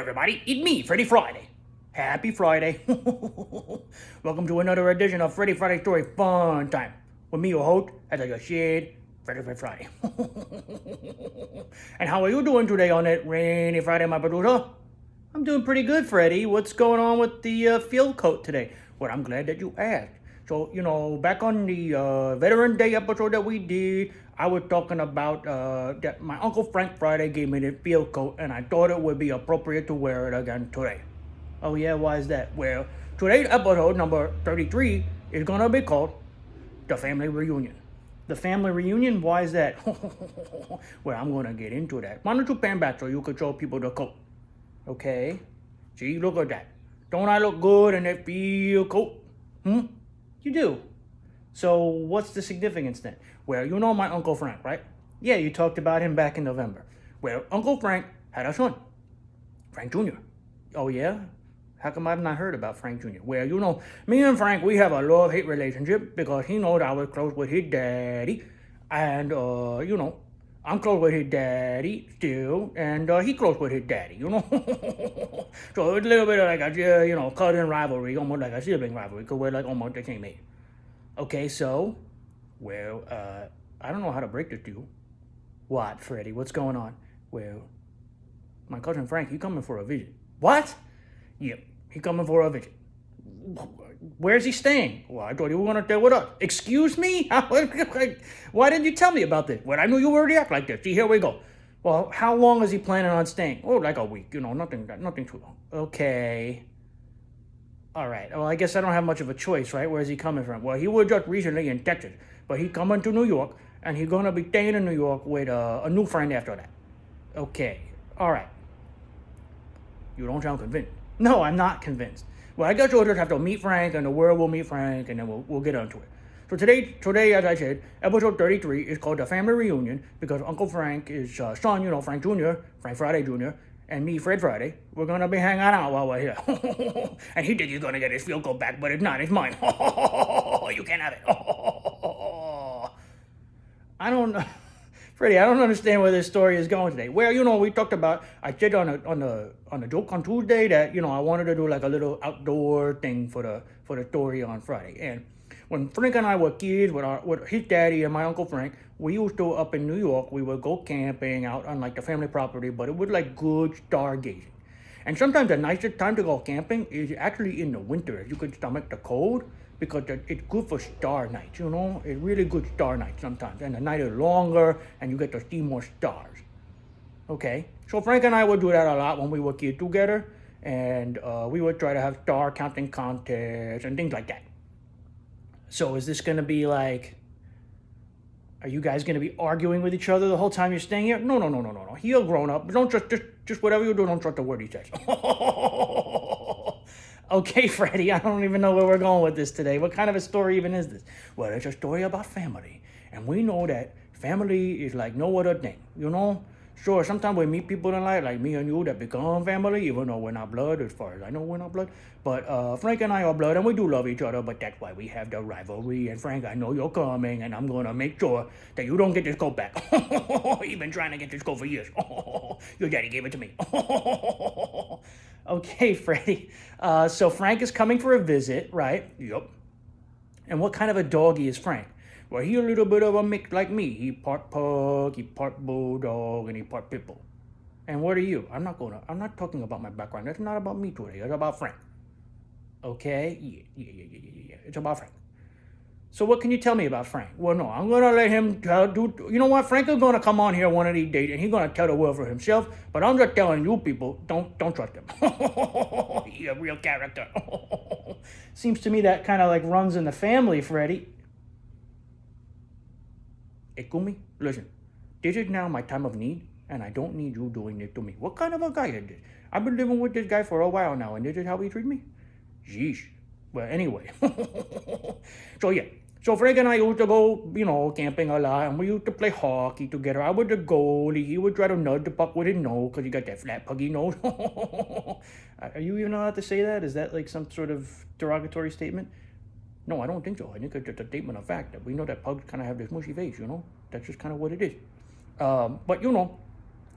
everybody, it's me, Freddie Friday. Happy Friday. Welcome to another edition of Freddie Friday Story Fun Time. With me, your host, as I just said, Freddie Friday. And how are you doing today on that rainy Friday, my producer? I'm doing pretty good, Freddie. What's going on with the field coat today? Well, I'm glad that you asked. So, back on the Veteran Day episode that we did, I was talking about that my Uncle Frank Friday gave me the field coat, and I thought it would be appropriate to wear it again today. Oh, yeah, why is that? Well, today's episode, number 33, is going to be called The Family Reunion. The family reunion? Why is that? Well, I'm going to get into that. Why don't you pan back so you could show people the coat? Okay. See, look at that. Don't I look good in that field coat? You do. So what's the significance then? Well, you know my Uncle Frank, right? Yeah, you talked about him back in November. Well, Uncle Frank had a son, Frank Jr. Oh, yeah? How come I've not heard about Frank Jr.? Well, me and Frank, we have a love-hate relationship because he knows I was close with his daddy. And, I'm close with his daddy still, and he close with his daddy, So it's a little bit of like a, cousin rivalry, almost like a sibling rivalry, because we're like almost the same age. Okay, so, well, I don't know how to break this to you. What, Freddie? What's going on? Well, my cousin Frank, he coming for a visit. What? Yep, he coming for a visit. Where's he staying? Well, I thought you were going to stay with us. Excuse me? Why didn't you tell me about this? Well, I knew you already act like this. See, here we go. Well, how long is he planning on staying? Oh, like a week. Nothing too long. Okay. All right. Well, I guess I don't have much of a choice, right? Where is he coming from? Well, he was just recently in Texas, but he coming to New York, and he's going to be staying in New York with a new friend after that. Okay. All right. You don't sound convinced. No, I'm not convinced. Well, I guess we'll just have to meet Frank, and the world will meet Frank, and then we'll get onto it. So today, as I said, episode 33 is called The Family Reunion because Uncle Frank, his son, Frank Jr., Frank Friday Jr., and me, Fred Friday, we're going to be hanging out while we're here. And he thinks he's going to get his field goal back, but it's not. It's mine. You can't have it. I don't know. Freddie, I don't understand where this story is going today. Well, we talked about, I said on the joke on Tuesday that, I wanted to do like a little outdoor thing for the story on Friday. And when Frank and I were kids with his daddy and my Uncle Frank, we used to, up in New York, we would go camping out on like the family property, but it was like good stargazing. And sometimes the nicest time to go camping is actually in the winter, if you could stomach the cold, because it's good for star nights, It's really good star nights sometimes. And the night is longer, and you get to see more stars. Okay? So Frank and I would do that a lot when we were kids together, and we would try to have star counting contests and things like that. So is this going to be like, are you guys going to be arguing with each other the whole time you're staying here? No. He's a grown up. Don't just whatever you do, don't trust the word he says. Okay, Freddie, I don't even know where we're going with this today. What kind of a story even is this? Well, it's a story about family. And we know that family is like no other thing, Sure, sometimes we meet people in life, like me and you, that become family, even though we're not blood, as far as I know we're not blood. But Frank and I are blood, and we do love each other, but that's why we have the rivalry. And Frank, I know you're coming, and I'm going to make sure that you don't get this coat back. You've been trying to get this coat for years. Your daddy gave it to me. Okay, Freddie. So Frank is coming for a visit, right? Yep. And what kind of a doggy is Frank? Well, he's a little bit of a mix like me. He part pug, he part bulldog, and he part pit bull. And what are you? I'm not talking about my background. That's not about me today. It's about Frank. Okay? Yeah. It's about Frank. So what can you tell me about Frank? Well, no, I'm going to let him you know what? Frank is going to come on here one of these days, and he's going to tell the world for himself, but I'm just telling you people, don't trust him. He's a real character. Seems to me that kind of like runs in the family, Freddie. Ikumi, listen, this is now my time of need, and I don't need you doing it to me. What kind of a guy is this? I've been living with this guy for a while now, and this is how he treats me? Jeez. Well, anyway. So Frank and I used to go, camping a lot, and we used to play hockey together. I was the goalie. He would try to nudge the puck with his nose because he got that flat, puggy nose. Are you even allowed to say that? Is that like some sort of derogatory statement? No, I don't think so. I think it's just a statement of fact that we know that pugs kind of have this mushy face, That's just kind of what it is. But,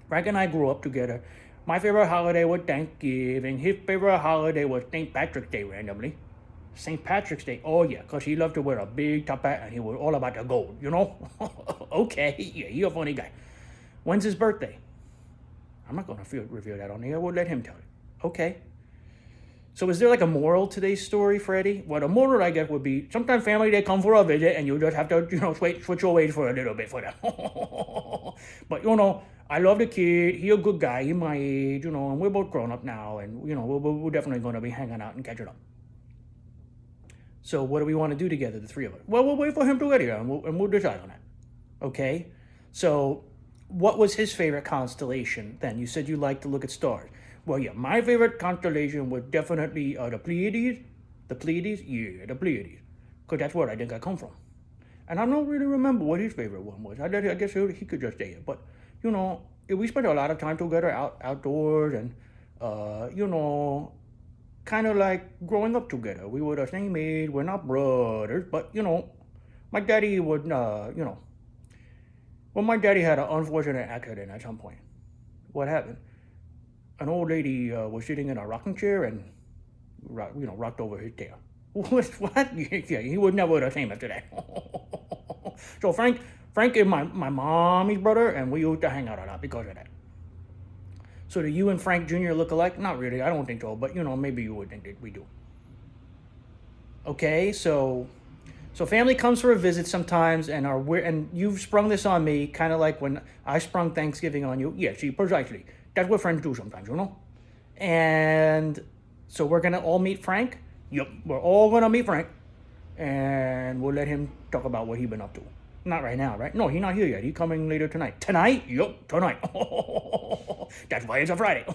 Frank and I grew up together. My favorite holiday was Thanksgiving. His favorite holiday was St. Patrick's Day randomly. St. Patrick's Day, oh yeah, because he loved to wear a big top hat and he was all about the gold, you know? Okay, yeah, you're a funny guy. When's his birthday? I'm not going to reveal that on here. We'll let him tell it. Okay. So is there like a moral to today's story, Freddie? Well, the moral, I guess, would be sometimes family, they come for a visit and you just have to, switch your ways for a little bit for them. But, I love the kid. He a good guy. He my age, and we're both grown up now. And, we're definitely going to be hanging out and catching up. So what do we want to do together, the three of us? Well, we'll wait for him to get here and we'll decide on that. Okay? So what was his favorite constellation then? You said you like to look at stars. Well, yeah, my favorite constellation was definitely the Pleiades. The Pleiades? Yeah, the Pleiades. Because that's where I think I come from. And I don't really remember what his favorite one was. I guess he could just say it. But, we spent a lot of time together outdoors and, kind of like growing up together. We were the same age. We're not brothers. But, my daddy would, my daddy had an unfortunate accident at some point. What happened? An old lady was sitting in a rocking chair and, rocked over his tail. What? Yeah, he was never the same after that. So Frank is my mommy's brother, and we used to hang out a lot because of that. So do you and Frank Jr. look alike? Not really, I don't think so, but maybe you would think that we do. Okay, so family comes for a visit sometimes, and you've sprung this on me, kind of like when I sprung Thanksgiving on you. Yeah, see, precisely. That's what friends do sometimes, And so we're going to all meet Frank. Yep, we're all going to meet Frank. And we'll let him talk about what he's been up to. Not right now, right? No, he's not here yet. He's coming later tonight. Tonight? Yep, tonight. That's why it's a Friday.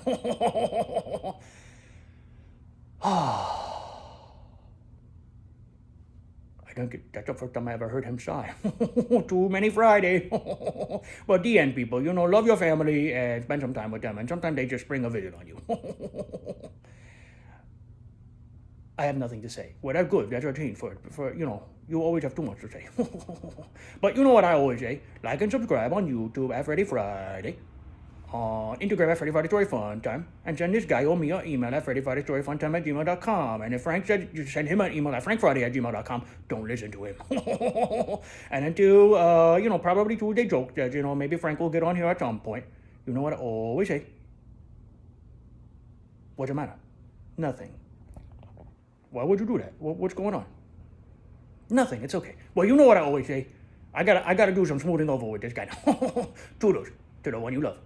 That's the first time I ever heard him sigh. Too many Fridays. But the end, people, love your family and spend some time with them. And sometimes they just spring a visit on you. I have nothing to say. Well, that's good. That's routine for you always have too much to say. But you know what I always say? Like and subscribe on YouTube at Freddie Friday. On Instagram at Freddie Friday Story Funtime, and send this guy or me an email at FreddieFridayStoryFuntime@gmail.com. And if Frank said you send him an email at FrankFriday@gmail.com, don't listen to him. And until probably Tuesday joke that maybe Frank will get on here at some point. You know what I always say? What's the matter? Nothing. Why would you do that? What's going on? Nothing. It's okay. Well, you know what I always say. I gotta do some smoothing over with this guy. Toodles to the one you love.